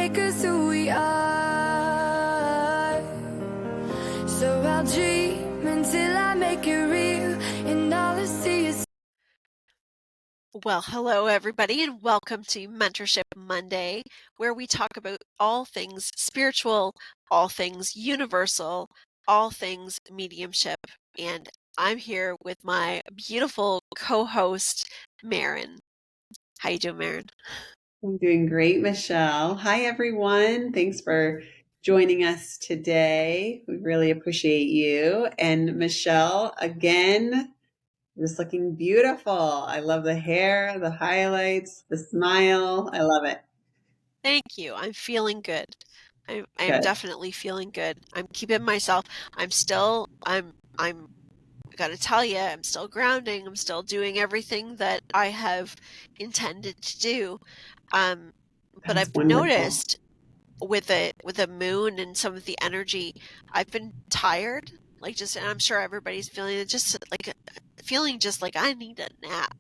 make us who we are. So I'll dream until I make it real, and all I see is. Well, hello everybody, and welcome to Mentorship Monday, where we talk about all things spiritual, all things universal, all things mediumship. And I'm here with my beautiful co-host, Maren. How you doing, Maren? I'm doing great, Michelle. Hi, everyone. Thanks for joining us today. We really appreciate you. And Michelle, again, just looking beautiful. I love the hair, the highlights, the smile. I love it. Thank you. I'm feeling good. I'm Good. definitely feeling good. I'm keeping myself. I'm gotta tell you, I'm still grounding. I'm still doing everything that I have intended to do. But That's I've wonderful. noticed with the moon and some of the energy, I've been tired. Like just, and I'm sure everybody's feeling it, just like feeling just like I need a nap.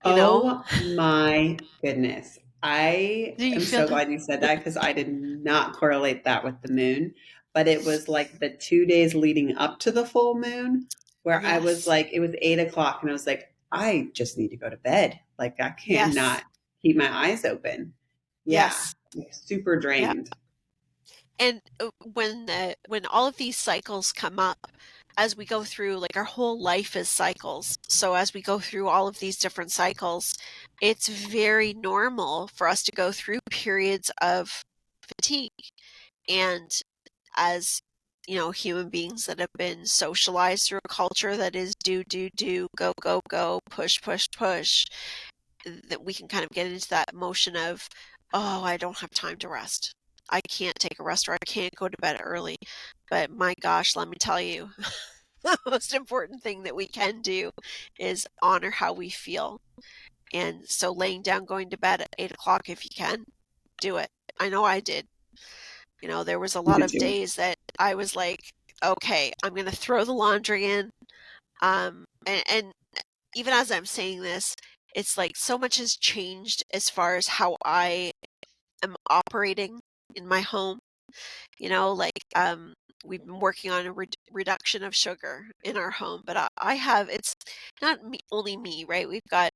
You know? Oh my goodness. I Do you am feel so that? glad you said that because I did not correlate that with the moon. But it was like the 2 days leading up to the full moon where I was Yes. like, it was 8 o'clock and I was like, I just need to go to bed. Like, I cannot Yes. keep my eyes open. Yeah. Yes. Like, super Yeah. drained. And when all of these cycles come up, as we go through, like our whole life is cycles. So as we go through all of these different cycles, it's very normal for us to go through periods of fatigue. And as human beings that have been socialized through a culture that is do, go, go, go, push, push, push, that we can kind of get into that motion of, oh, I don't have time to rest. I can't take a rest, or I can't go to bed early. But my gosh, let me tell you, the most important thing that we can do is honor how we feel. And so laying down, going to bed at 8 o'clock, if you can, do it. I know I did. There was a You lot did of too. days that I was like, okay, I'm going to throw the laundry in. And even as I'm saying this, it's like so much has changed as far as how I am operating in my home. We've been working on a reduction of sugar in our home, but I have, it's not only me, right? We've got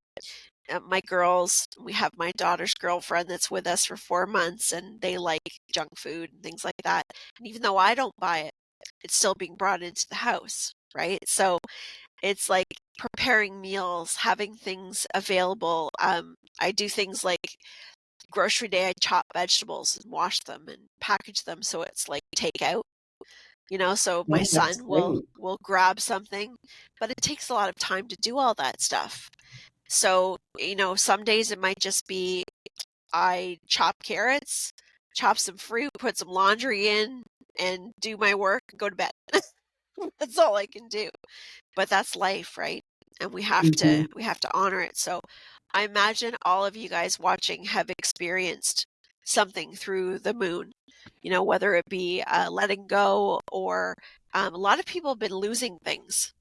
my girls, we have my daughter's girlfriend that's with us for 4 months, and they like junk food and things like that. And even though I don't buy it, it's still being brought into the house, right? So it's like preparing meals, having things available. I do things like grocery day, I chop vegetables and wash them and package them so it's like takeout. So my Oh, that's son will great. will grab something, but it takes a lot of time to do all that stuff. So, some days it might just be I chop carrots, chop some fruit, put some laundry in, and do my work and go to bed. That's all I can do. But that's life, right? And Mhm. we have to honor it. So I imagine all of you guys watching have experienced something through the moon, whether it be letting go, or a lot of people have been losing things,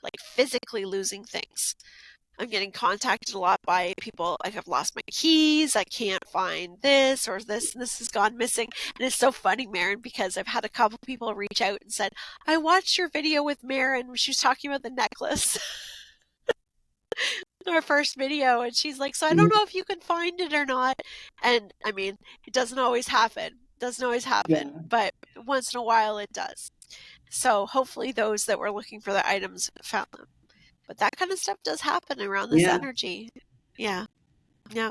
like physically losing things. I'm getting contacted a lot by people like, I've lost my keys, I can't find this, or this and this has gone missing. And it's so funny, Maren, because I've had a couple people reach out and said, I watched your video with Maren. She was talking about the necklace. Our first video, and she's like, so I don't know if you can find it or not. And I mean, it doesn't always happen. Doesn't always happen, Yeah. but once in a while it does. So hopefully those that were looking for the items found them. But that kind of stuff does happen around this Yeah. energy. Yeah. Yeah.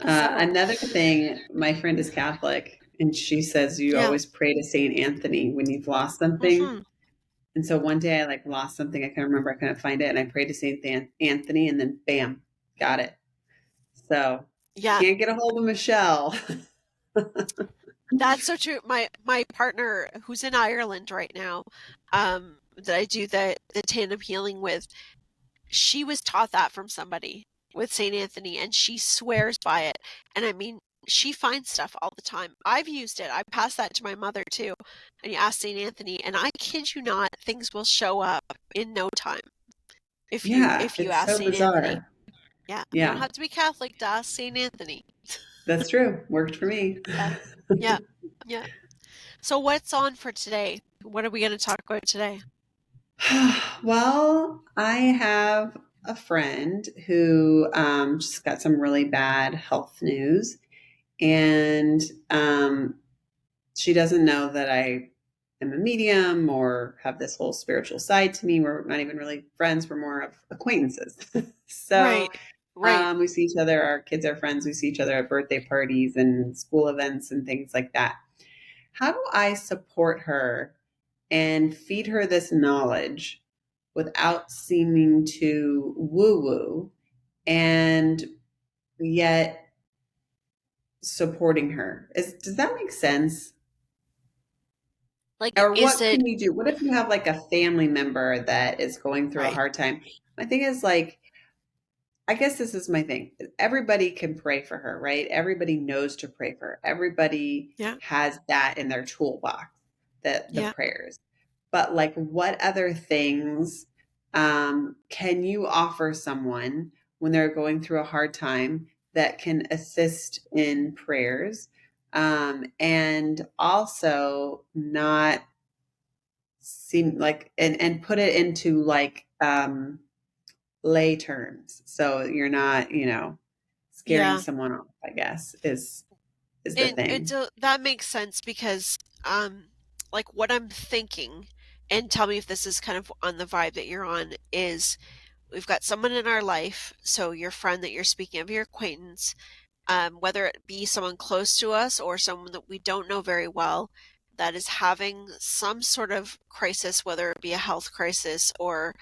So, Another thing, my friend is Catholic, and she says you yeah. always pray to Saint Anthony when you've lost something. Mm-hmm. And so one day I like lost something. I can't remember. I couldn't find it, and I prayed to Saint Anthony, and then bam, got it. So Yeah. can't get a hold of Michelle. That's so true. My partner who's in Ireland right now, that I do the tandem healing with, she was taught that from somebody with St. Anthony, and she swears by it. And I mean, she finds stuff all the time. I've used it. I passed that to my mother too. And you ask St. Anthony, and I kid you not, things will show up in no time if you Yeah, if you it's ask so St. Anthony. bizarre. Yeah, you don't Yeah, have to be Catholic to ask St. Anthony. That's true. Worked for me. Yeah. Yeah. Yeah. So what's on for today? What are we going to talk about today? Well, I have a friend who just got some really bad health news, and she doesn't know that I am a medium or have this whole spiritual side to me. We're not even really friends, we're more of acquaintances. So Right. Right. we see each other, our kids are friends, we see each other at birthday parties and school events and things like that. How do I support her and feed her this knowledge without seeming to woo woo and yet supporting her? Does that make sense? Like, Or is what it can you do? What if you have like a family member that is going through a right? hard time? My thing is like, I guess this is my thing. Everybody can pray for her, right? Everybody knows to pray for her. Everybody Yeah. has that in their toolbox, the Yeah. prayers. But like, what other things can you offer someone when they're going through a hard time that can assist in prayers, and also not seem like and put it into like lay terms, so you're not scaring Yeah. someone off, I guess, is the And thing. that makes sense because like what I'm thinking, and tell me if this is kind of on the vibe that you're on, is we've got someone in our life, so your friend that you're speaking of, your acquaintance, whether it be someone close to us or someone that we don't know very well, that is having some sort of crisis, whether it be a health crisis or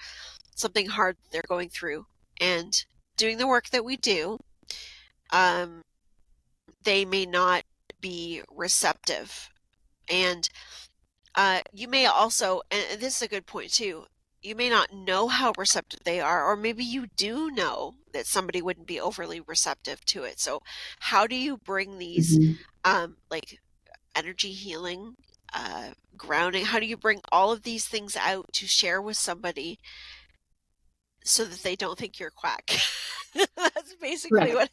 something hard they're going through. And doing the work that we do, um, they may not be receptive. And you may also, and this is a good point too, you may not know how receptive they are, or maybe you do know that somebody wouldn't be overly receptive to it. So, how do you bring these, Mhm. like energy healing, grounding? How do you bring all of these things out to share with somebody so that they don't think you're a quack? That's basically Right. what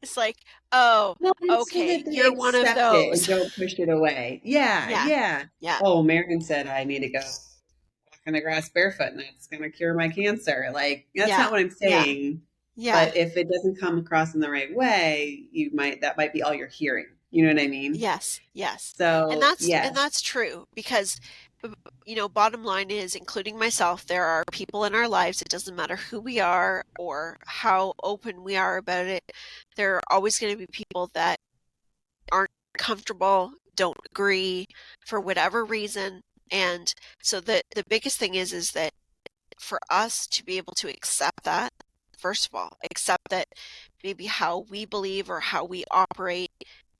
it's like. Oh, Well, and so okay, that they you're one of accept it and those. don't push it away. Yeah, Yeah, yeah. yeah, Oh, Maren said I need to go walk on the grass barefoot and that's going to cure my cancer. Like, that's yeah, not what I'm yeah, saying. yeah. But if it doesn't come across in the right way, that might be all you're hearing. You know what I mean? Yes, yes. So, And yes. that's true because bottom line is, including myself, there are people in our lives, it doesn't matter who we are or how open we are about it. There are always going to be people that aren't comfortable, don't agree for whatever reason. And so the biggest thing is that for us to be able to accept that, first of all, accept that maybe how we believe or how we operate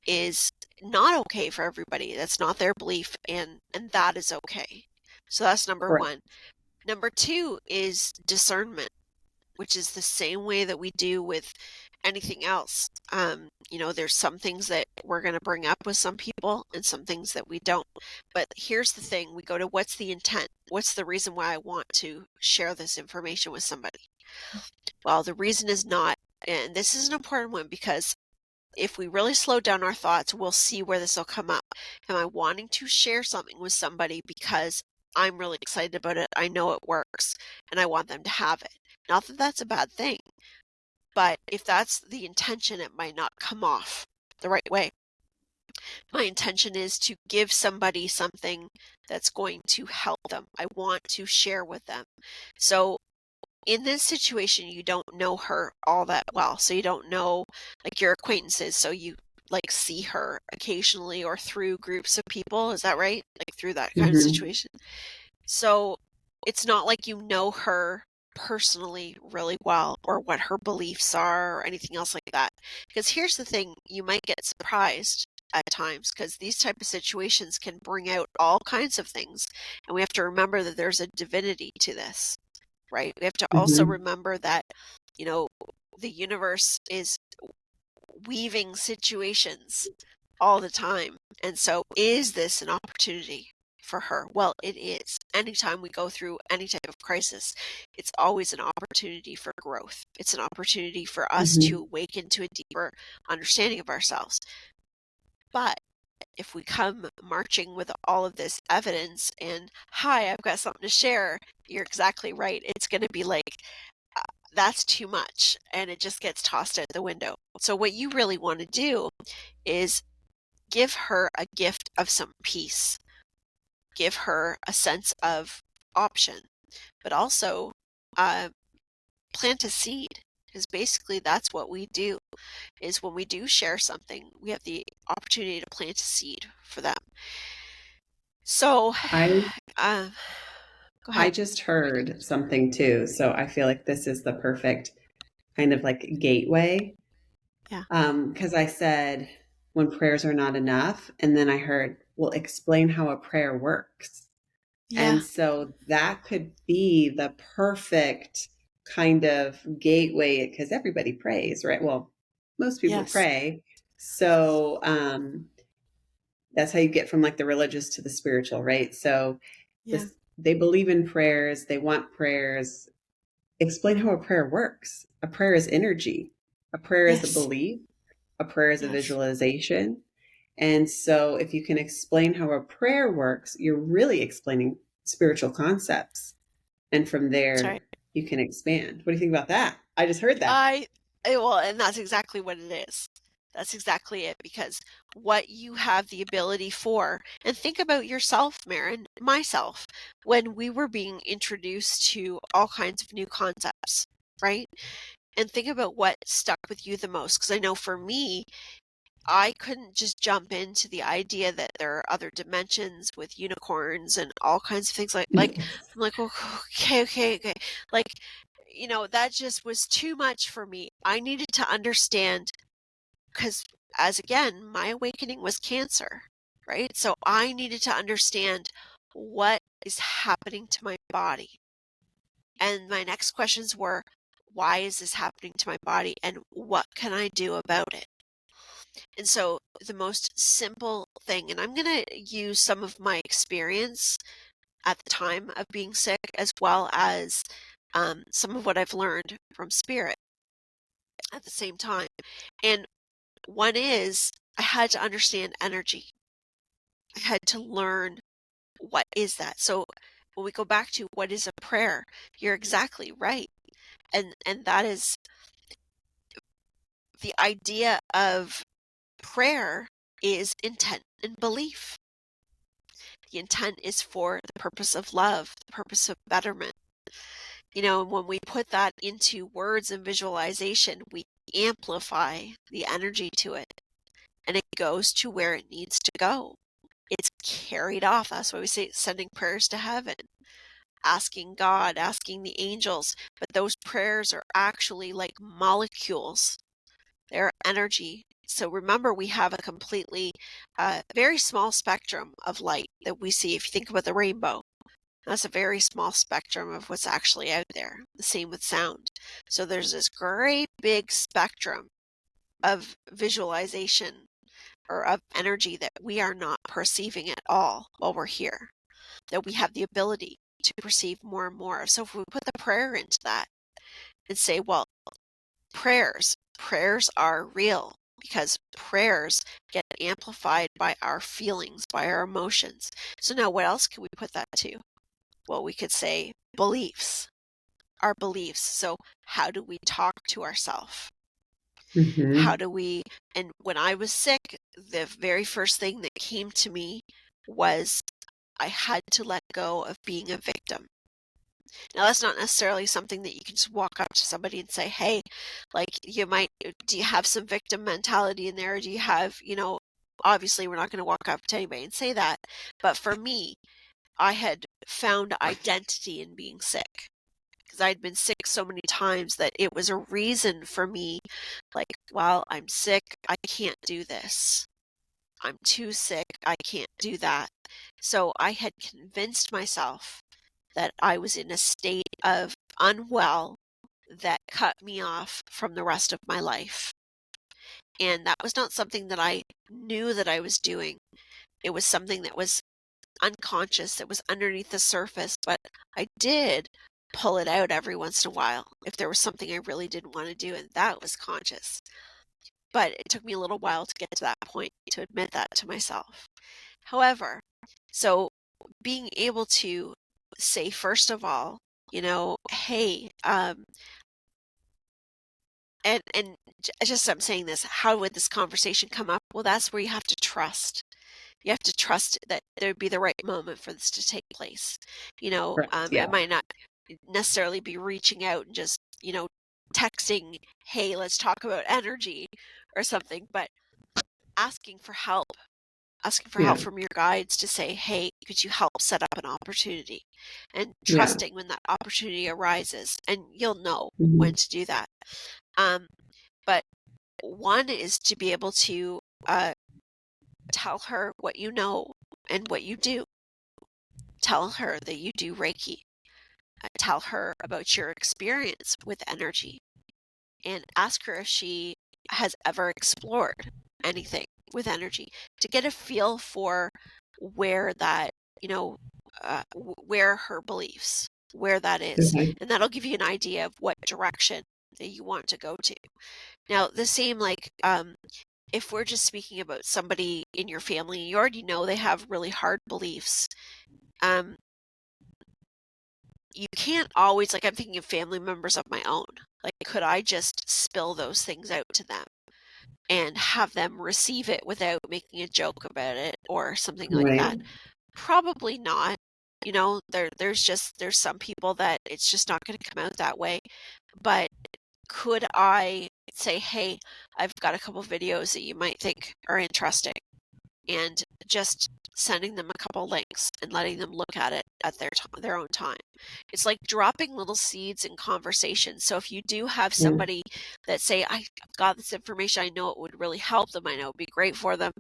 is not okay for everybody. That's not their belief, and that is okay. So that's number Correct. one. Number two is discernment, which is the same way that we do with anything else. There's some things that we're going to bring up with some people and some things that we don't. But here's the thing, we go to what's the intent? What's the reason why I want to share this information with somebody? Well, the reason is not, and this is an important one because if we really slow down our thoughts, we'll see where this will come up. Am I wanting to share something with somebody because I'm really excited about it? I know it works and I want them to have it. Not that that's a bad thing, but if that's the intention, it might not come off the right way. My intention is to give somebody something that's going to help them. I want to share with them. So in this situation, you don't know her all that well. So you don't know like your acquaintances. So you like see her occasionally or through groups of people. Is that right? Like through that kind of Hmm. situation. So it's not like you know her personally really well or what her beliefs are or anything else like that. Because here's the thing, you might get surprised at times because these type of situations can bring out all kinds of things. And we have to remember that there's a divinity to this, right? We have to also Hmm. remember that, you know, the universe is weaving situations all the time. And so is this an opportunity? for her. Well, it is. Anytime we go through any type of crisis, it's always an opportunity for growth. It's an opportunity for us Mhm. to awaken to a deeper understanding of ourselves. But if we come marching with all of this evidence and, hi, I've got something to share, you're exactly right. It's going to be like, that's too much. And it just gets tossed out the window. So, what you really want to do is give her a gift of some peace, give her a sense of option, but also plant a seed. Because basically, that's what we do. Is when we do share something, we have the opportunity to plant a seed for them. So, I go I ahead. just heard something too, so I feel like this is the perfect kind of like gateway. Yeah. Because I said when prayers are not enough, and then I heard, well, explain how a prayer works. Yeah. And so that could be the perfect kind of gateway because everybody prays, right? Well, most people Yes. pray. So that's how you get from like the religious to the spiritual, right? So Yeah. this they believe in prayers, they want prayers. Explain how a prayer works. A prayer is energy. A prayer is a Yes. belief. A prayer is a Yes. visualization. And so if you can explain how a prayer works, you're really explaining spiritual concepts. And from That's there, right. you can expand. What do you think about that? I just heard that. Well, and that's exactly what it is. That's exactly it, because what you have the ability for, and think about yourself, Maren, myself, when we were being introduced to all kinds of new concepts, right? And think about what stuck with you the most. Because I know for me, I couldn't just jump into the idea that there are other dimensions with unicorns and all kinds of things I'm like, okay. Like, that just was too much for me. I needed to understand, because as again, my awakening was cancer, right? So I needed to understand what is happening to my body. And my next questions were, why is this happening to my body and what can I do about it? And so the most simple thing, and I'm going to use some of my experience at the time of being sick, as well as some of what I've learned from spirit at the same time. And one is, I had to understand energy. I had to learn, what is that. So when we go back to what is a prayer, you're exactly right. And that is the idea of prayer is intent and belief. The intent is for the purpose of love, the purpose of betterment. When we put that into words and visualization, we amplify the energy to it and it goes to where it needs to go. It's carried off. That's why we say sending prayers to heaven, asking God, asking the angels. But those prayers are actually like molecules, they're energy. So remember, we have a completely very small spectrum of light that we see. If you think about the rainbow, that's a very small spectrum of what's actually out there. The same with sound. So there's this great big spectrum of visualization or of energy that we are not perceiving at all while we're here, that we have the ability to perceive more and more. So if we put the prayer into that and say, well, prayers are real, because prayers get amplified by our feelings, by our emotions. So now what else can we put that to? Well, we could say beliefs, our beliefs. So how do we talk to ourselves? How Mm-hmm. do we, and when I was sick, the very first thing that came to me was I had to let go of being a victim. Now, that's not necessarily something that you can just walk up to somebody and say, hey, like do you have some victim mentality in there? Do you have, obviously we're not going to walk up to anybody and say that. But for me, I had found identity in being sick, because I'd been sick so many times that it was a reason for me, like, well, I'm sick, I can't do this. I'm too sick, I can't do that. So I had convinced myself that I was in a state of unwell that cut me off from the rest of my life. And that was not something that I knew that I was doing. It was something that was unconscious. It was underneath the surface, but I did pull it out every once in a while if there was something I really didn't want to do, and that was conscious. But it took me a little while to get to that point to admit that to myself. However, so being able to say, first of all, hey, and just I'm saying this, how would this conversation come up? Well, that's where you have to trust. You have to trust that there would be the right moment for this to take place. Correct. Yeah. It might not necessarily be reaching out and just, texting, hey, let's talk about energy or something, but asking for help, Yeah. from your guides to say, hey, could you help set up an opportunity? And Yeah. trusting when that opportunity arises, and you'll know when Mhm. to do that. But one is to be able to tell her what you know and what you do. Tell her that you do Reiki. Tell her about your experience with energy, and ask her if she has ever explored anything with energy to get a feel for where that, where her beliefs, where that is. Okay. And that'll give you an idea of what direction that you want to go to. Now, the same, like, if we're just speaking about somebody in your family, you already know they have really hard beliefs. Um, you can't always, like, I'm thinking of family members of my own. Like, could I just spill those things out to them and have them receive it without making a joke about it or something like Right. that? Probably not. There's some people that it's just not going to come out that way. But could I say, hey, I've got a couple videos that you might think are interesting, and just sending them a couple links and letting them look at it at their own time. It's like dropping little seeds in conversation. So if you do have Yeah. somebody that say, I've got this information, I know it would really help them, I know it would be great for them,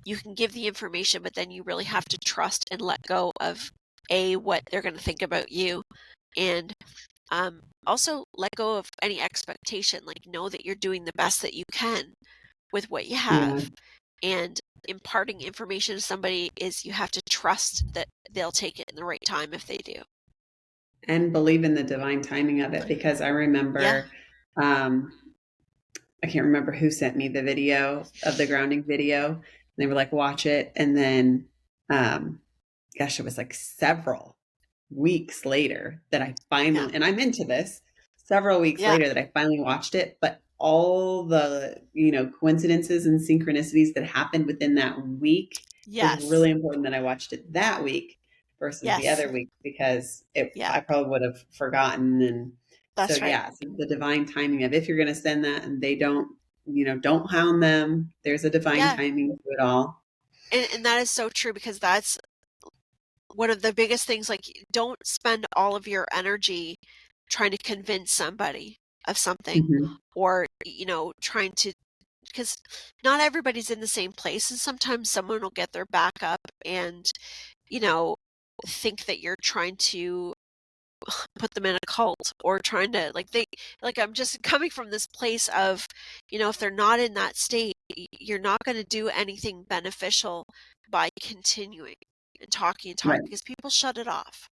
you can give the information, but then you really have to trust and let go of what they're going to think about you, and also let go of any expectation. Like, know that you're doing the best that you can with what you Yeah. have. And imparting information to somebody is, you have to trust that they'll take it in the right time if they do. And believe in the divine timing of it, because I Yeah. remember, I can't remember who sent me the video of the grounding video. And they were like, watch it. And then, gosh, it was like several weeks later that I Yeah. finally, and I'm into this, several weeks Yeah. later that I finally watched it. But all the, coincidences and synchronicities that happened within that week, it was Yes. really important that I watched it that week versus the Yes. other week, because Yeah. I probably would have forgotten. And so, That's right. yeah, so the divine timing of, if you're going to send that and they don't hound them. There's a divine Yeah. timing to it all. And that is so true, because that's one of the biggest things. Like, don't spend all of your energy trying to convince somebody of something, Mhm. or, trying to, because not everybody's in the same place, and sometimes someone will get their back up and, you know, think that you're trying to put them in a cult, or trying to, like, I'm just coming from this place of, if they're not in that state, you're not going to do anything beneficial by continuing and talking, Right, because people shut it off.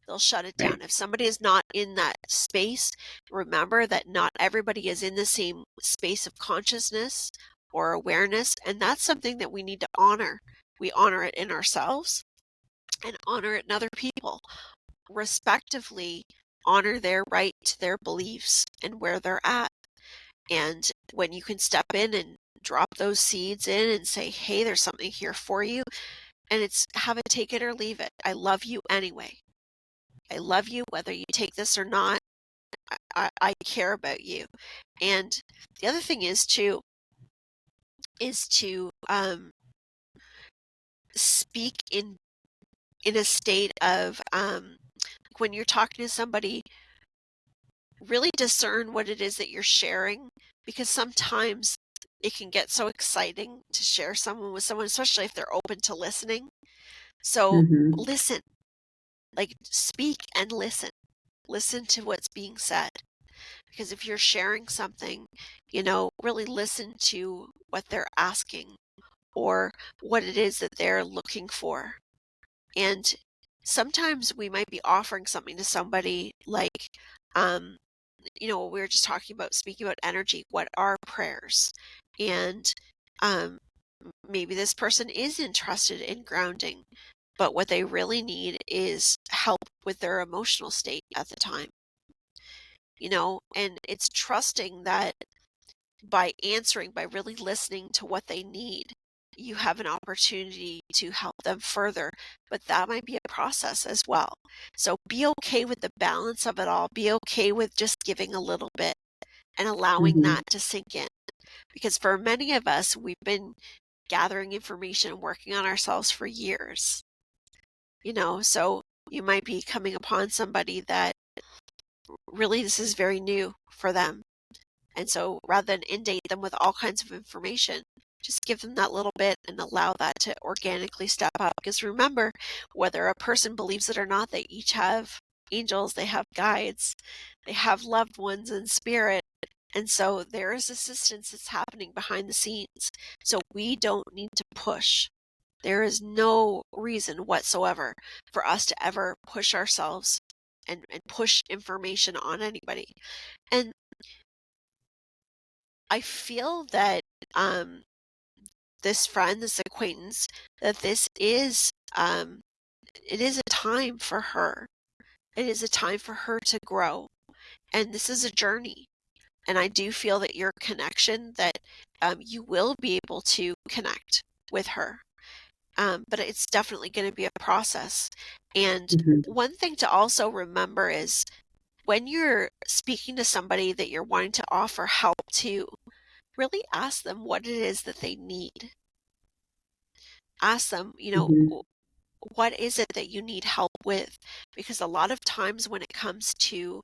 They'll shut it right. down. If somebody is not in that space, remember that not everybody is in the same space of consciousness or awareness, and that's something that we need to honor. We honor it in ourselves and honor it in other people. Respectively, honor their right to their beliefs and where they're at. And when you can step in and drop those seeds in and say, hey, there's something here for you, and it's, have it, take it or leave it. I love you anyway. I love you whether you take this or not. I care about you. And the other thing is to speak in a state of, when you're talking to somebody, really discern what it is that you're sharing, because sometimes it can get so exciting to share someone with someone, especially if they're open to listening. So Mhm. listen, like, speak and listen. Listen to what's being said. Because if you're sharing something, really listen to what they're asking, or what it is that they're looking for. And sometimes we might be offering something to somebody like, we were just talking about speaking about energy. What are prayers? And um, maybe this person is interested in grounding, but what they really need is help with their emotional state at the time, and it's trusting that by really listening to what they need, you have an opportunity to help them further, but that might be a process as well. So be okay with the balance of it all. Be okay with just giving a little bit and allowing Mm-hmm. that to sink in. Because for many of us, we've been gathering information and working on ourselves for years, so you might be coming upon somebody that really this is very new for them. And so rather than inundate them with all kinds of information, just give them that little bit and allow that to organically step up. Because remember, whether a person believes it or not, they each have angels, they have guides, they have loved ones in spirit. And so there is assistance that's happening behind the scenes. So we don't need to push. There is no reason whatsoever for us to ever push ourselves and push information on anybody. And I feel that this acquaintance, that it is a time for her. It is a time for her to grow. And this is a journey. And I do feel that your connection, that you will be able to connect with her. But it's definitely going to be a process. And Mm-hmm. one thing to also remember is when you're speaking to somebody that you're wanting to offer help to, really ask them what it is that they need. Ask them, Mm-hmm. what is it that you need help with? Because a lot of times when it comes to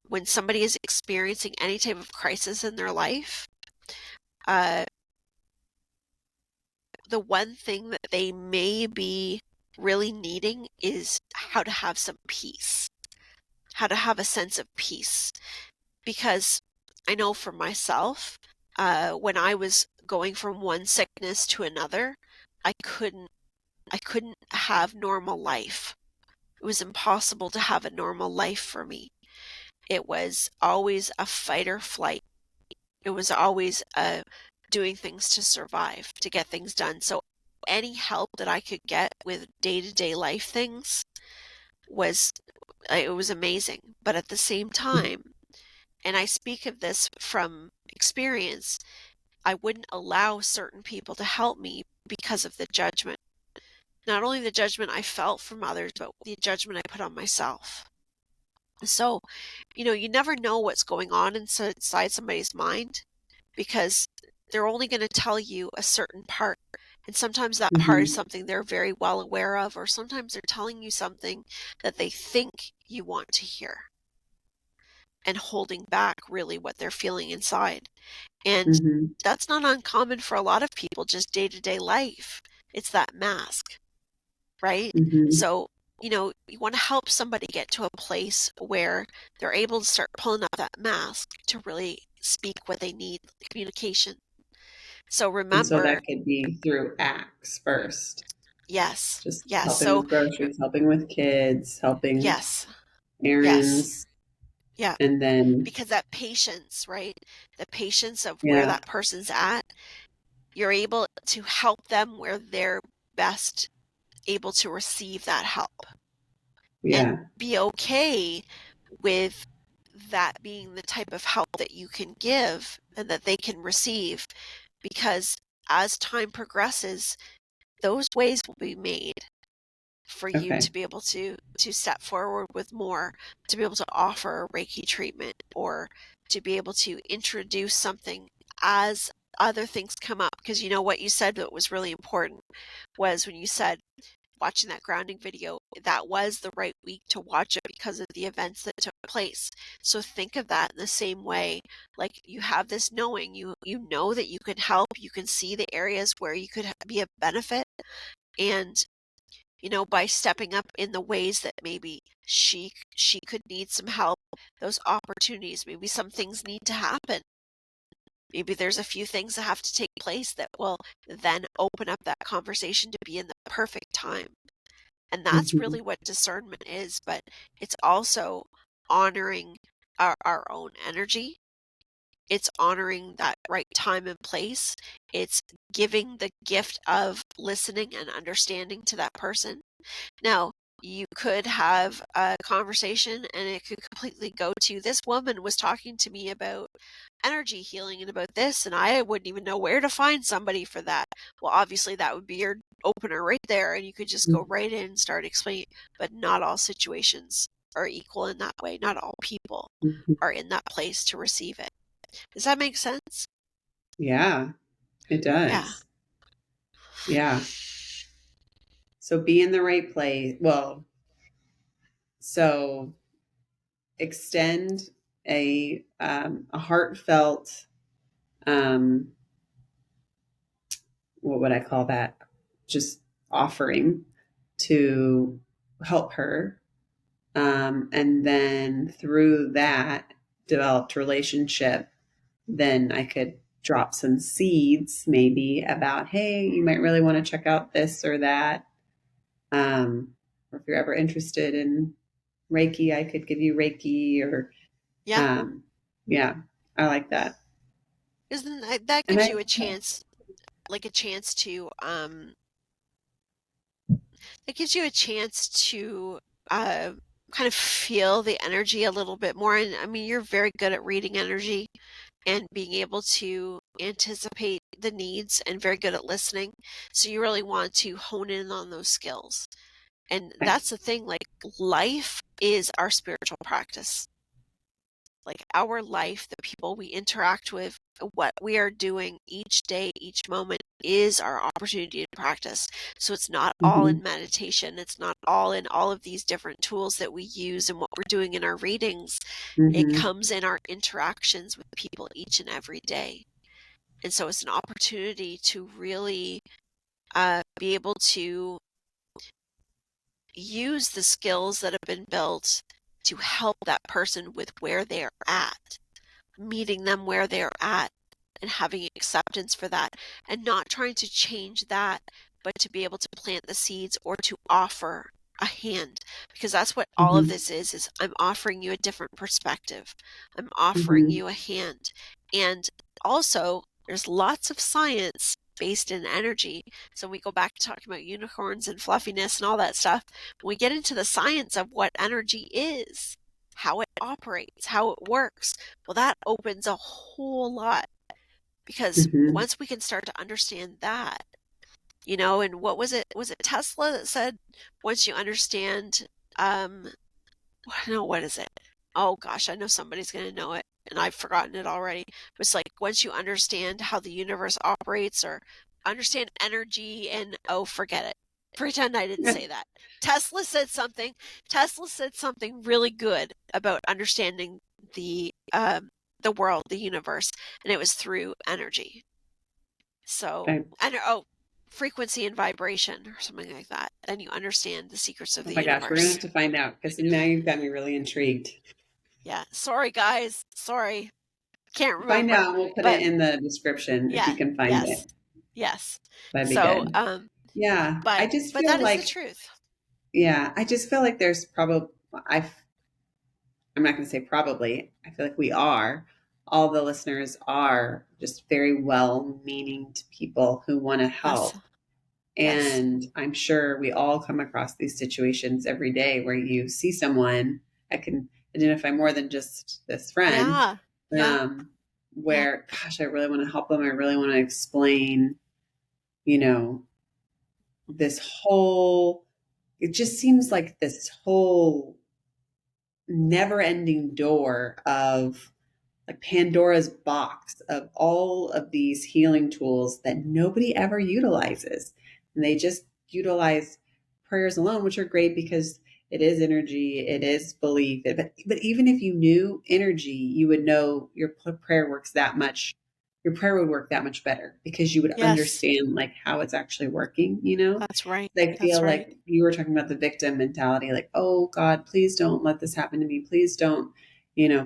when somebody is experiencing any type of crisis in their life, uh, the one thing that they may be really needing is how to have some peace, how to have a sense of peace. Because I know for myself, when I was going from one sickness to another, I couldn't have normal life. It was impossible to have a normal life for me. It was always a fight or flight. It was always doing things to survive, to get things done. So any help that I could get with day-to-day life things was it was amazing. But at the same time, and I speak of this from experience, I wouldn't allow certain people to help me because of the judgment. Not only the judgment I felt from others, but the judgment I put on myself. So, you never know what's going on inside somebody's mind because they're only going to tell you a certain part. And sometimes that part is Mm-hmm. something they're very well aware of, or sometimes they're telling you something that they think you want to hear and holding back really what they're feeling inside. And Mm-hmm. that's not uncommon for a lot of people, just day-to-day life. It's that mask, right? Mm-hmm. So, you want to help somebody get to a place where they're able to start pulling up that mask to really speak what they need, communication. So And so remember, that could be through acts first, yes, just yes. helping So, with groceries, helping with kids, helping yes, yes, errands, yeah. and then, Because that patience, right? The patience of where yeah, that person's at, you're able to help them where they're best able to receive that help and yeah, be okay with that being the type of help that you can give and that they can receive, because as time progresses, those ways will be made for you okay, to be able to step forward with more, to be able to offer a Reiki treatment, or to be able to introduce something as other things come up. Because what you said that was really important was when you said watching that grounding video, that was the right week to watch it because of the events that took place. So think of that in the same way. Like, you have this knowing, you know that you can help, you can see the areas where you could be a benefit, and by stepping up in the ways that maybe she could need some help, those opportunities, maybe some things need to happen. Maybe there's a few things that have to take place that will then open up that conversation to be in the perfect time. And that's Mhm. really what discernment is, but it's also honoring our own energy. It's honoring that right time and place. It's giving the gift of listening and understanding to that person. Now, you could have a conversation and it could completely go to, this woman was talking to me about energy healing and about this, and I wouldn't even know where to find somebody for that. Well, obviously that would be your opener right there, and you could just go right in and start explaining. But not all situations are equal in that way. Not all people Mhm. are in that place to receive it. Does that make sense? Yeah, it Yeah. does. Yeah. So be in the right place. Well, so extend a heartfelt, um, what would I call that? Just offering to help her. And then through that developed relationship, then I could drop some seeds maybe about, hey, you might really want to check out this or that. Or if you're ever interested in Reiki, I could give you Reiki or, Yeah. um, yeah, I like that. Isn't that And gives I, you a chance, like a chance to it gives you a chance to uh kind of feel the energy a little bit more. And I mean, you're very good at reading energy and being able to anticipate the needs and very good at listening. So you really want to hone in on those skills. And that's the thing, like life is our spiritual practice. Like our life, the people we interact with, what we are doing each day, each moment is our opportunity to practice. So it's not all mm-hmm, in meditation. It's not all in all of these different tools that we use and what we're doing in our readings. It mm-hmm, comes in our interactions with people each and every day. And so it's an opportunity to really be able to use the skills that have been built to help that person with where they're at, meeting them where they're at and having acceptance for that, and not trying to change that, but to be able to plant the seeds or to offer a hand, because that's what all of mm-hmm, this is I'm offering you a different perspective. I'm offering mm-hmm, you a hand. And also there's lots of science based in energy. So we go back to talking about unicorns and fluffiness and all that stuff. We get into the science of what energy is, how it operates, how it works. Well, that opens a whole lot, because mm-hmm. once we can start to understand that, and what was it? Was it Tesla that said, once you understand, um, no, what is it? Oh gosh, I know somebody's going to know it and I've forgotten it already. It's like, once you understand how the universe operates or understand energy, and oh, forget it. Pretend I didn't say that. Tesla said something. Tesla said something really good about understanding the world, the universe, and it was through energy. So, Okay. and oh, frequency and vibration or something like that. Then you understand the secrets of Oh the my gosh, we're gonna have universe. to find out because now you've got me really intrigued. Yeah. Sorry, guys. Sorry. Can't Find remember. out and we'll put it But in the description if yeah, you can find it. yes. Yes. That'd be So, good. Yeah, but I just but feel that is the like, truth. yeah, I just feel like there's probably, I, I'm not going to say probably, I feel like we are, all the listeners are just very well meaning people who want to Yes. help. Yes. And I'm sure we all come across these situations every day where you see someone, I can identify more than just this friend, Yeah. Yeah. um, Yeah. where, gosh, I really want to help them. I really want to explain, you know, this whole, it just seems like this whole never ending door of like Pandora's box of all of these healing tools that nobody ever utilizes. And they just utilize prayers alone, which are great because it is energy, it is belief. But even if you knew energy, you would know your prayer works that much. Your prayer would work that much better because you would Yes. understand like how it's actually working, you know? That's right. I That's feel right. like you were talking about the victim mentality, like, oh God, please don't let this happen to me. Please don't,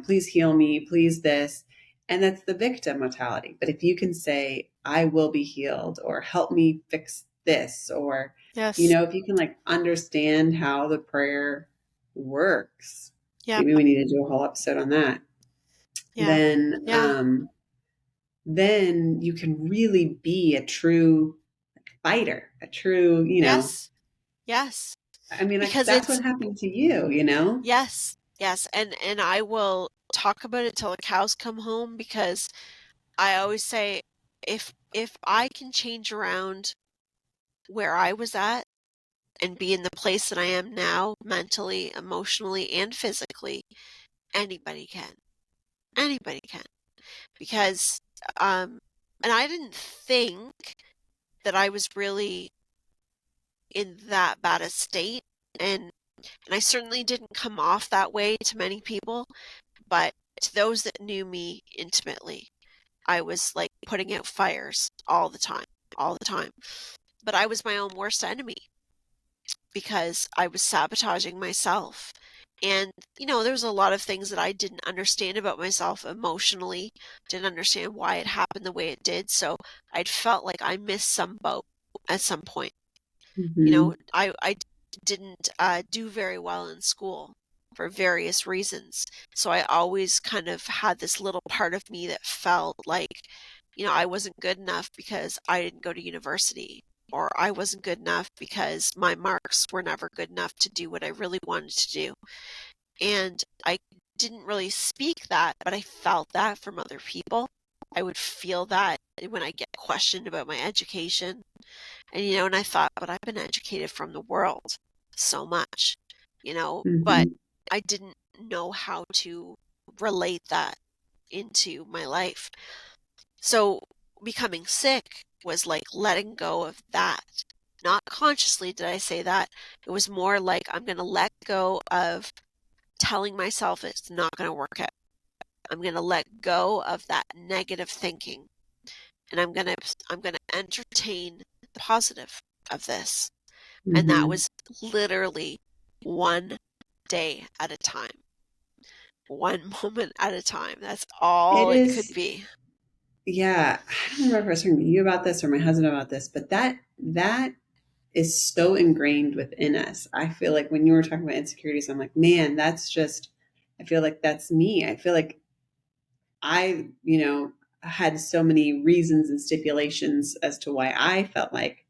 please heal me, please this. And that's the victim mentality. But if you can say, I will be healed or help me fix this, or, Yes. if you can like understand how the prayer works, Yeah. maybe we need to do a whole episode on that. Yeah. Then, Yeah. then you can really be a true fighter, a true, Yes. Yes. I mean, like Because that's it's what happened to you. yes. Yes. And I will talk about it till the cows come home, because I always say, if I can change around where I was at and be in the place that I am now, mentally, emotionally, and physically, anybody can. Anybody can. Because and I didn't think that I was really in that bad a state, and I certainly didn't come off that way to many people, but to those that knew me intimately, I was like putting out fires all the time, all the time. But I was my own worst enemy, because I was sabotaging myself. And, there was a lot of things that I didn't understand about myself emotionally, didn't understand why it happened the way it did. So I'd felt like I missed some boat at some point. Hmm. I didn't do very well in school for various reasons. So I always kind of had this little part of me that felt like, I wasn't good enough because I didn't go to university, or I wasn't good enough because my marks were never good enough to do what I really wanted to do. And I didn't really speak that, but I felt that from other people. I would feel that when I get questioned about my education. And I thought, but I've been educated from the world so much, but Hmm. I didn't know how to relate that into my life. So becoming sick was like letting go of that. Not consciously did I say that. It was more like, I'm going to let go of telling myself it's not going to work out. I'm going to let go of that negative thinking, and I'm going to entertain the positive of this. And that Hmm. was literally one day at a time, one moment at a time. That's It all it could is, be. yeah. I don't remember if I was talking to you about this or my husband about this, but that is so ingrained within us. I feel like when you were talking about insecurities, I'm like, man, that's just, I feel like that's me. I feel like I, had so many reasons and stipulations as to why I felt like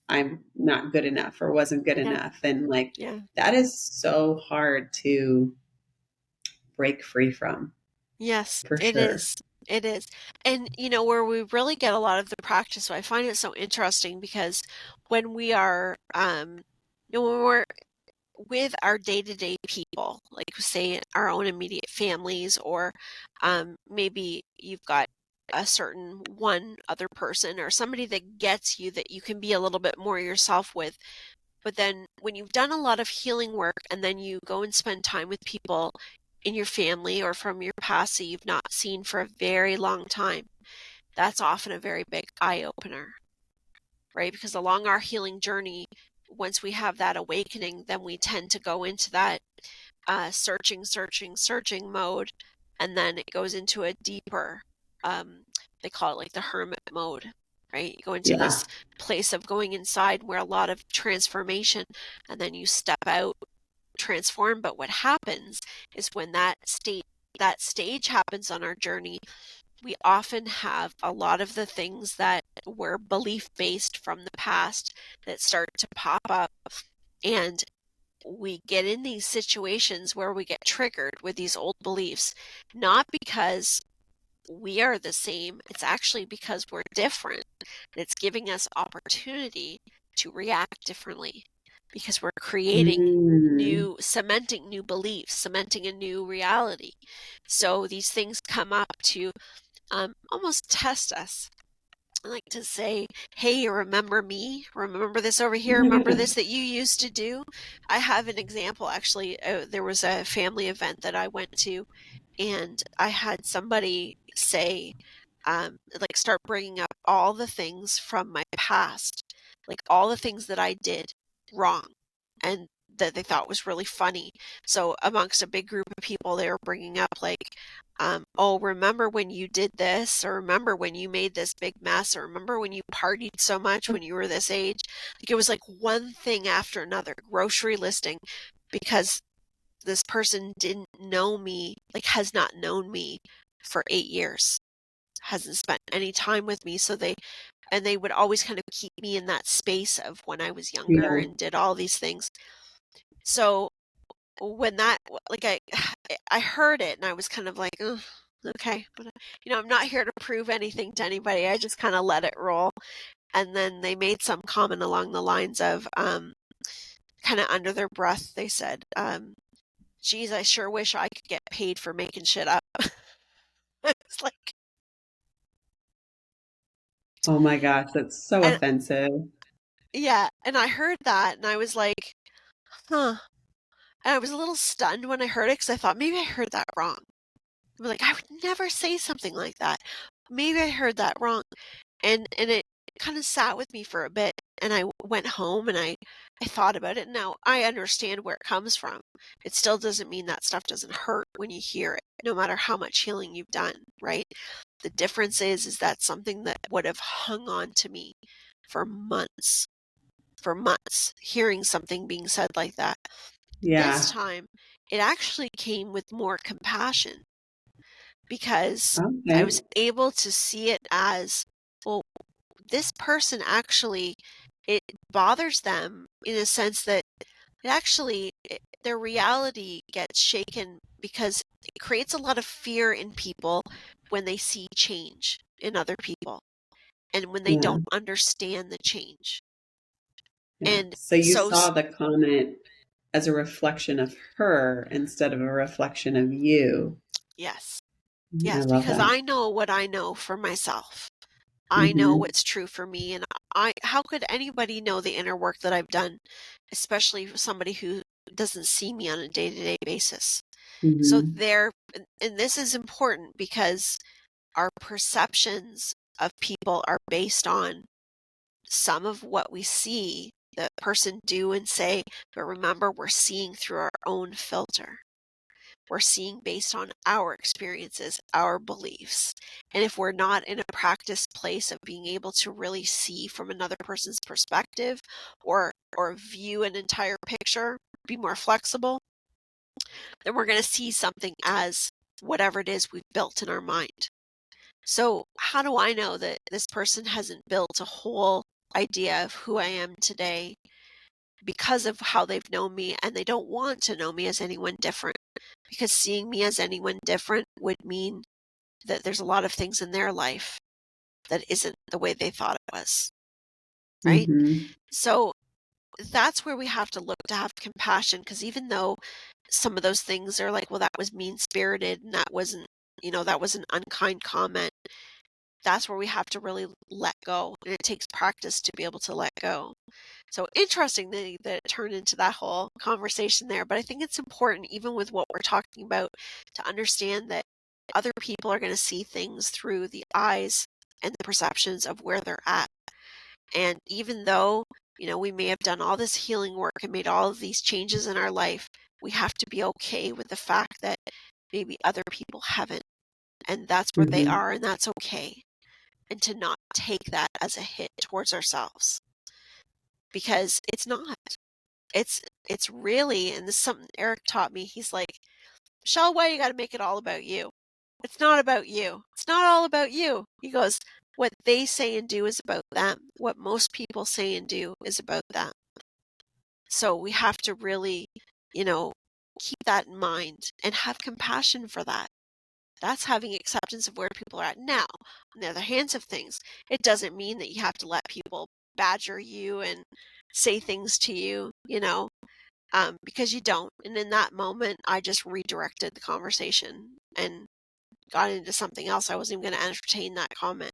I'm not good enough or wasn't good Yeah. enough. And like, Yeah. that is so hard to break free from, Yes, for it sure. is. It is. And, where we really get a lot of the practice, so I find it so interesting, because when we are, when we're with our day-to-day people, like say our own immediate families, or maybe you've got a certain one other person or somebody that gets you, that you can be a little bit more yourself with. But then when you've done a lot of healing work, and then you go and spend time with people in your family or from your past that you've not seen for a very long time, that's often a very big eye opener, right? Because along our healing journey, once we have that awakening, then we tend to go into that searching mode. And then it goes into a deeper, they call it like the hermit mode, right? You go into Yeah. this place of going inside, where a lot of transformation, and then you step out, transform. But what happens is, when that stage happens on our journey, we often have a lot of the things that were belief based from the past that start to pop up. And we get in these situations where we get triggered with these old beliefs, not because we are the same, it's actually because we're different. And it's giving us opportunity to react differently, because we're creating Mm. cementing new beliefs, cementing a new reality. So these things come up to almost test us. I like to say, hey, you remember me? Remember this over here? Remember this that you used to do? I have an example, actually. There was a family event that I went to, and I had somebody say, like, start bringing up all the things from my past, like all the things that I did wrong. And that they thought was really funny. So amongst a big group of people, they were bringing up like, oh, remember when you did this, or remember when you made this big mess, or remember when you partied so much when you were this age. Like it was like one thing after another, grocery listing, because this person didn't know me, like has not known me for 8 years, hasn't spent any time with me. So they would always kind of keep me in that space of when I was younger Yeah. and did all these things. So when that, like I heard it and I was kind of like, oh, okay, but I'm not here to prove anything to anybody. I just kind of let it roll. And then they made some comment along the lines of, kind of under their breath, they said, geez, I sure wish I could get paid for making shit up. It's like, Oh my gosh, that's so and offensive. yeah, and I heard that and I was like, huh. And I was a little stunned when I heard it because I thought maybe I heard that wrong. I was like, I would never say something like that. Maybe I heard that wrong. And it kind of sat with me for a bit. And I went home and I thought about it. Now I understand where it comes from. It still doesn't mean that stuff doesn't hurt when you hear it, no matter how much healing you've done, right? The difference is that something that would have hung on to me for months, hearing something being said like that. This Yeah. time, it actually came with more compassion because I Okay. was able to see it as, well, this person actually, it bothers them in a sense that it actually, their reality gets shaken because it creates a lot of fear in people when they see change in other people and when they Yeah. don't understand the change. Yeah. And So you so, saw the comment as a reflection of her instead of a reflection of you. yes, I yes, love because that. I know what I know for myself. I know Mm-hmm. what's true for me, and how could anybody know the inner work that I've done, especially for somebody who doesn't see me on a day-to-day basis. So Mm-hmm. and this is important because our perceptions of people are based on some of what we see the person do and say, but remember, we're seeing through our own filter. We're seeing based on our experiences, our beliefs. And if we're not in a practice place of being able to really see from another person's perspective or view an entire picture, be more flexible, then we're going to see something as whatever it is we've built in our mind. So how do I know that this person hasn't built a whole idea of who I am today because of how they've known me, and they don't want to know me as anyone different? Because seeing me as anyone different would mean that there's a lot of things in their life that isn't the way they thought it was, right? Mm-hmm. So that's where we have to look to have compassion, because even though some of those things are like, well, that was mean spirited and that wasn't, that was an unkind comment, that's where we have to really let go. And it takes practice to be able to let go. So interestingly that it turned into that whole conversation there. But I think it's important, even with what we're talking about, to understand that other people are going to see things through the eyes and the perceptions of where they're at. And even though, we may have done all this healing work and made all of these changes in our life, we have to be okay with the fact that maybe other people haven't. And that's where they Mm-hmm. are, and that's okay. And to not take that as a hit towards ourselves, because it's not. It's really, and this is something Eric taught me. He's like, Michelle, why you got to make it all about you? It's not about you. It's not all about you. He goes, what they say and do is about them. What most people say and do is about them. So we have to really, keep that in mind and have compassion for that. That's having acceptance of where people are at now. On the other hands of things, it doesn't mean that you have to let people badger you and say things to you, because you don't. And in that moment, I just redirected the conversation and got into something else. I wasn't even going to entertain that comment.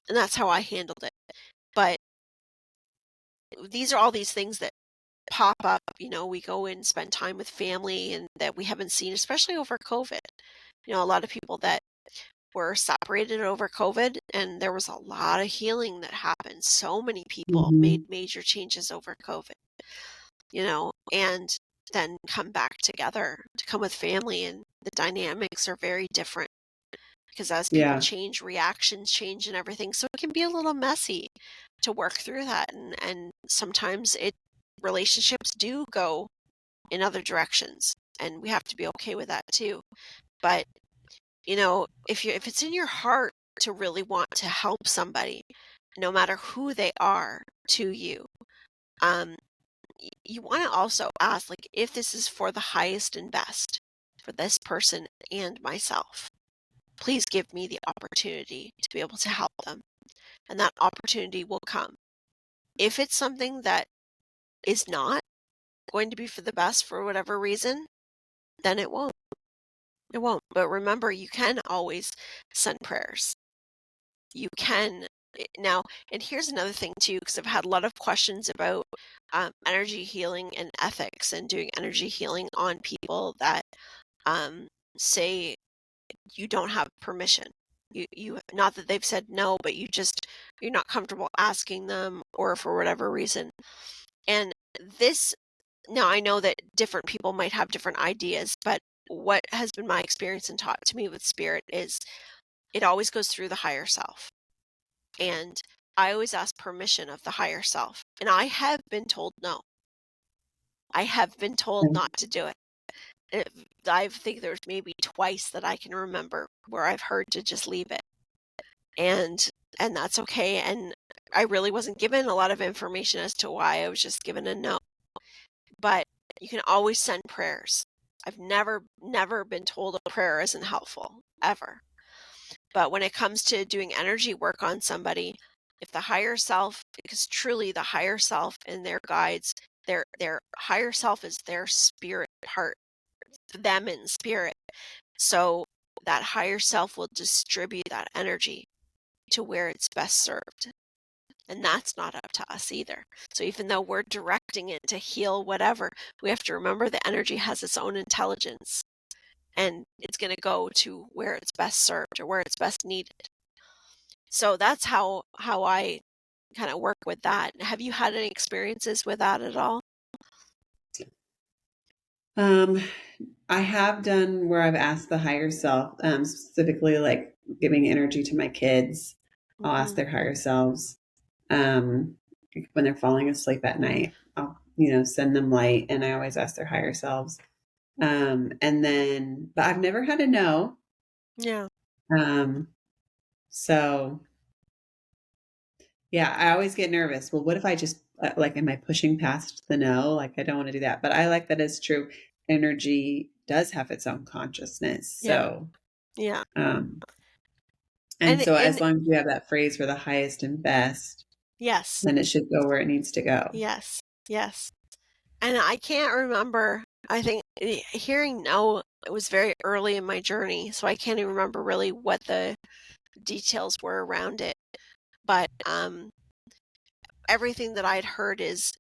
And that's how I handled it. But these are all these things that pop up. We go and spend time with family and that we haven't seen, especially over COVID. A lot of people that were separated over COVID, and there was a lot of healing that happened. So many people Mm-hmm. made major changes over COVID. and then come back together to come with family. And the dynamics are very different because as people Yeah. change, reactions change and everything. So it can be a little messy to work through that. And sometimes relationships do go in other directions, and we have to be okay with that too. But if it's in your heart to really want to help somebody, no matter who they are to you, um, you want to also ask, like, if this is for the highest and best for this person and myself, please give me the opportunity to be able to help them, and that opportunity will come. If it's something that is not going to be for the best for whatever reason, then it won't. It won't. But remember, you can always send prayers. You can now, and here's another thing too, because I've had a lot of questions about energy healing and ethics and doing energy healing on people that say you don't have permission. You not that they've said no, but you're not comfortable asking them, or for whatever reason. And this, now I know that different people might have different ideas, but what has been my experience and taught to me with spirit is it always goes through the higher self. And I always ask permission of the higher self. And I have been told no. I have been told not to do it. I think there's maybe twice that I can remember where I've heard to just leave it. And that's okay. And I really wasn't given a lot of information as to why. I was just given a no. But you can always send prayers. I've never been told a prayer isn't helpful, ever. But when it comes to doing energy work on somebody, if the higher self, because truly the higher self and their guides, their higher self is their spirit part, them in spirit. So that higher self will distribute that energy to where it's best served. And that's not up to us either. So even though we're directing it to heal whatever, we have to remember the energy has its own intelligence, and it's going to go to where it's best served or where it's best needed. So that's how I kind of work with that. Have you had any experiences with that at all? I have done where I've asked the higher self, specifically like giving energy to my kids. I'll ask their higher selves when they're falling asleep at night. I'll send them light, and I always ask their higher selves. And then, but I've never had a no. Yeah. So yeah, I always get nervous. Well, what if I just am I pushing past the no? Like, I don't want to do that. But I like that it's true. Energy does have its own consciousness. So, Yeah. and so as and long as you have that phrase for the highest and best, yes. then it should go where it needs to go. Yes. Yes. And I can't remember, I think hearing no, it was very early in my journey, so I can't even remember really what the details were around it. But everything that I'd heard is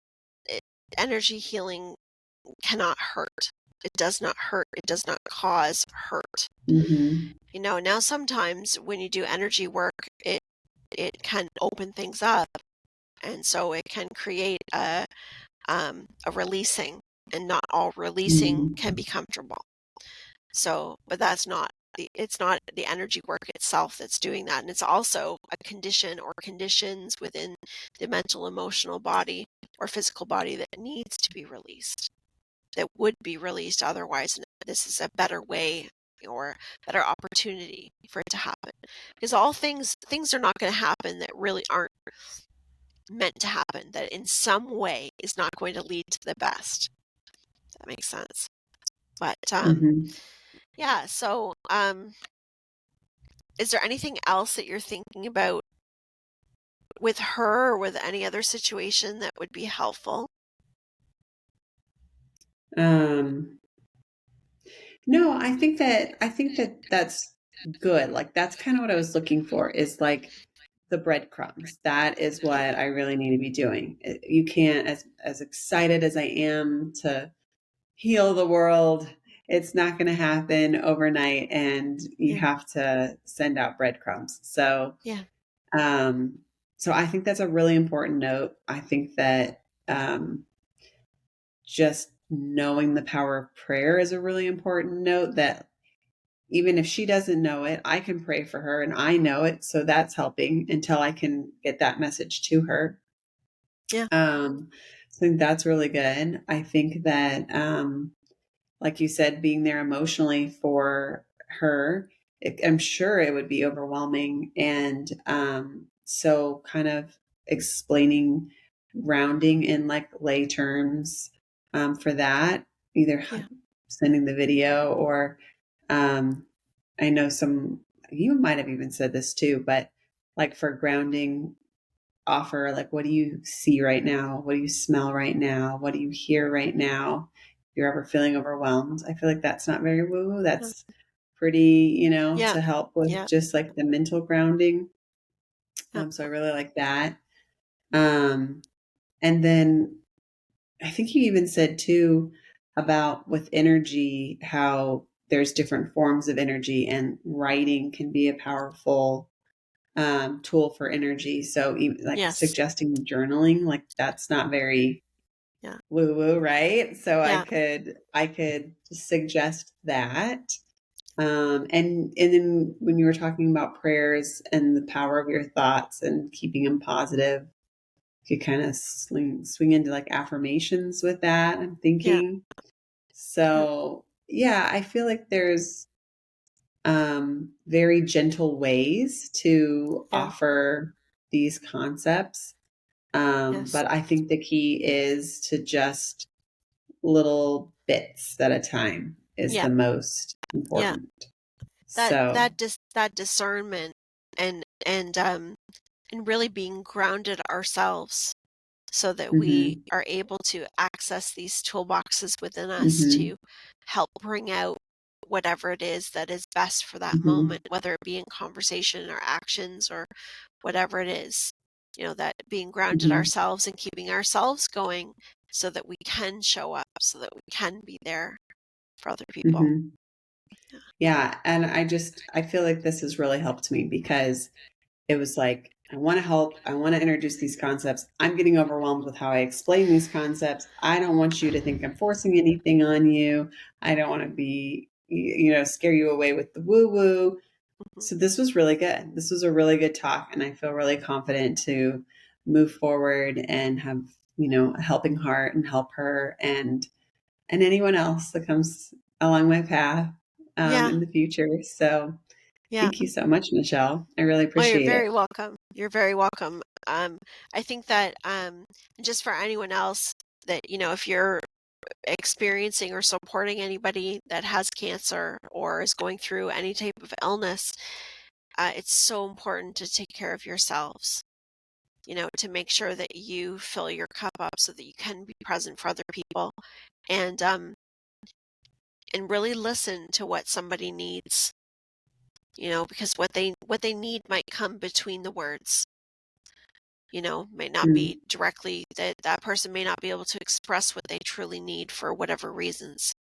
energy healing cannot hurt. It does not hurt. It does not cause hurt. Mm-hmm. Now sometimes when you do energy work, it can open things up, and so it can create a releasing, and not all releasing Mm-hmm. can be comfortable. So, but it's not the energy work itself that's doing that. And it's also a condition or conditions within the mental, emotional body or physical body that needs to be released, that would be released otherwise. And this is a better way or better opportunity for it to happen, because all things are not going to happen that really aren't meant to happen, that in some way is not going to lead to the best. If that makes sense. But Mm-hmm. yeah, so is there anything else that you're thinking about with her or with any other situation that would be helpful? No, I think that that's good. Like, that's kind of what I was looking for, is like the breadcrumbs. That is what I really need to be doing. You can't, as excited as I am to heal the world, it's not going to happen overnight, and you Yeah. have to send out breadcrumbs. So, Yeah. so I think that's a really important note. I think that, just knowing the power of prayer is a really important note, that even if she doesn't know it, I can pray for her and I know it. So that's helping until I can get that message to her. Yeah. So I think that's really good. I think that, like you said, being there emotionally for her, I'm sure it would be overwhelming. And so kind of explaining grounding in like lay terms for that, either Yeah. sending the video or um, I know you might have even said this too, but like for grounding, offer like, what do you see right now? What do you smell right now? What do you hear right now? If you're ever feeling overwhelmed, I feel like that's not very woo woo. That's pretty, Yeah. to help with Yeah. just like the mental grounding. Yeah. So I really like that. And then I think you even said too about with energy, how there's different forms of energy, and writing can be a powerful tool for energy. So even like Yes. suggesting journaling, like that's not very Yeah. woo woo, right? So Yeah. I could suggest that. And then when you were talking about prayers and the power of your thoughts and keeping them positive, you could kind of swing into like affirmations with that, I'm Yeah. thinking. Yeah. So yeah, I feel like there's very gentle ways to Yeah. offer these concepts. Yes. But I think the key is to just little bits at a time is Yeah. the most Yeah. important. That So, that discernment and really being grounded ourselves so that we hmm are able to access these toolboxes within us hmm to help bring out whatever it is that is best for that hmm moment, whether it be in conversation or actions or whatever it is. That being grounded hmm ourselves and keeping ourselves going so that we can show up, so that we can be there for other people. hmm yeah. And I feel like this has really helped me because it was like, I want to help. I want to introduce these concepts. I'm getting overwhelmed with how I explain these concepts. I don't want you to think I'm forcing anything on you. I don't want to be, scare you away with the woo woo. Mhm. So this was really good. This was a really good talk. And I feel really confident to move forward and have, a helping heart and help her and anyone else that comes along my path Yeah, in the future. So yeah. thank you so much, Michelle. I really Well, you're appreciate very it. welcome. You're very welcome. I think that just for anyone else that, if you're experiencing or supporting anybody that has cancer or is going through any type of illness, it's so important to take care of yourselves, to make sure that you fill your cup up so that you can be present for other people and and really listen to what somebody needs, because what they need might come between the words. Might not Mm, be directly that person may not be able to express what they truly need for whatever reasons.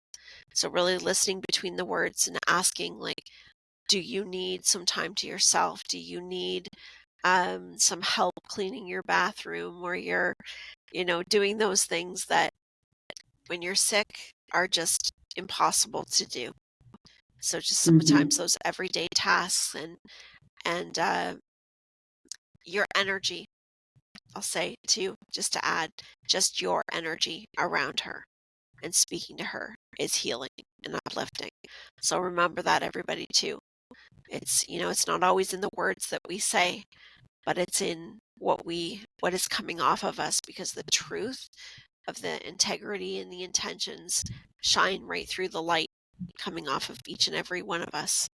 So really listening between the words and asking, like, do you need some time to yourself? Do you need some help cleaning your bathroom, or you're, doing those things that when you're sick are just impossible to do. So just sometimes hmm those everyday tasks and your energy, I'll say too, just to add, just your energy around her and speaking to her is healing and uplifting. So remember that, everybody, too. It's not always in the words that we say, but it's in what is coming off of us, because the truth of the integrity and the intentions shine right through the light coming off of each and every one of us.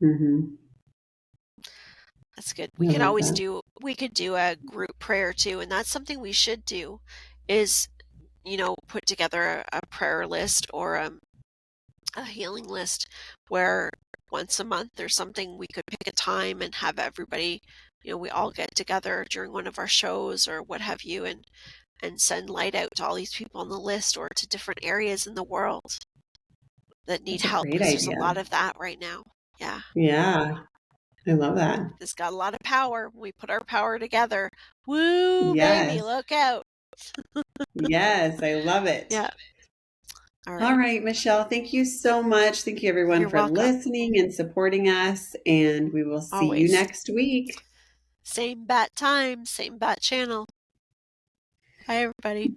hmm That's good. I love that. We could do a group prayer too, and that's something we should do is, put together a prayer list or a healing list where once a month or something we could pick a time and have everybody, we all get together during one of our shows or what have you, and send light out to all these people on the list or to different areas in the world that need That's a help, great because there's a lot idea. of that right now. Yeah. Yeah, I love that. It's got a lot of power. When we put our power together. Woo, baby, Yes. look out. Yes, I love it. Yeah. All All right. right, Michelle, thank you so much. Thank you, everyone, You're for welcome. listening and supporting us. And we will see you Always. next week. Same bat time, same bat channel. Bye, everybody.